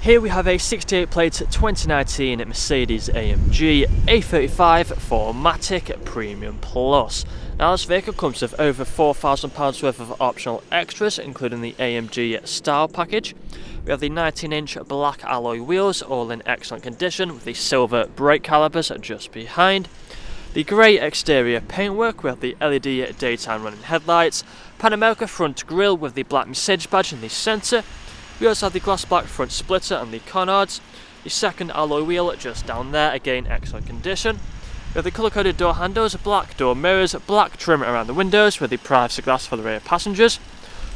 Here we have a 68 plate 2019 Mercedes AMG A35 4MATIC Premium Plus. Now this vehicle comes with over £4,000 worth of optional extras, including the AMG style package. We have the 19-inch black alloy wheels, all in excellent condition, with the silver brake calipers just behind. The grey exterior paintwork with the LED daytime running headlights. Pan America front grille with the black Mercedes badge in the centre. We also have the gloss black front splitter and the canards. The second alloy wheel just down there, again excellent condition. We have the colour coded door handles, black door mirrors, black trim around the windows with the privacy glass for the rear passengers.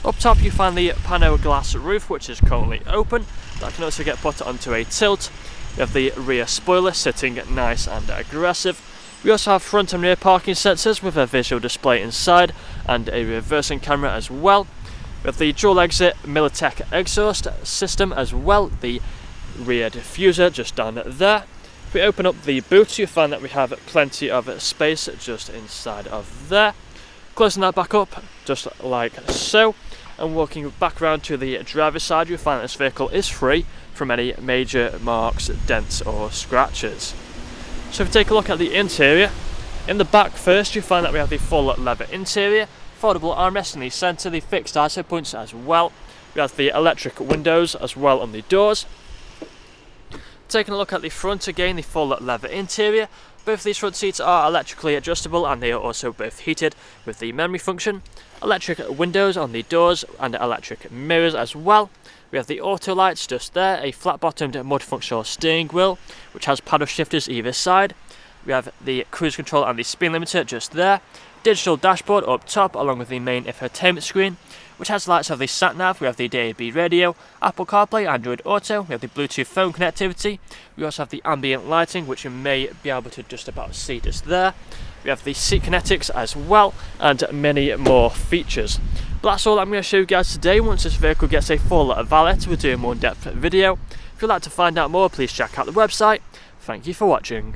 Up top you find the pano glass roof, which is currently open. That can also get put onto a tilt. We have the rear spoiler sitting nice and aggressive. We also have front and rear parking sensors with a visual display inside and a reversing camera as well. We have the dual exit Militech exhaust system as well, the rear diffuser just down there. If we open up the boot, you find that we have plenty of space just inside of there. Closing that back up just like so, and walking back around to the driver's side, you find that this vehicle is free from any major marks, dents or scratches. So if we take a look at the interior, in the back first you find that we have the full leather interior, foldable armrest in the centre, the fixed ISO points as well. We have the electric windows as well on the doors. Taking a look at the front again, the full leather interior. Both of these front seats are electrically adjustable and they are also both heated with the memory function. Electric windows on the doors and electric mirrors as well. We have the auto lights just there, a flat bottomed multifunctional steering wheel which has paddle shifters either side. We have the cruise control and the speed limiter just there. Digital dashboard up top along with the main infotainment screen, which has lights of the sat nav. We have the DAB radio, Apple CarPlay, Android Auto. We have the Bluetooth phone connectivity. We also have the ambient lighting, which you may be able to just about see just there. We have the seat kinetics as well, and many more features. But that's all I'm going to show you guys today. Once this vehicle gets a full valet, we'll do a more in-depth video. If you'd like to find out more, please check out the website. Thank you for watching.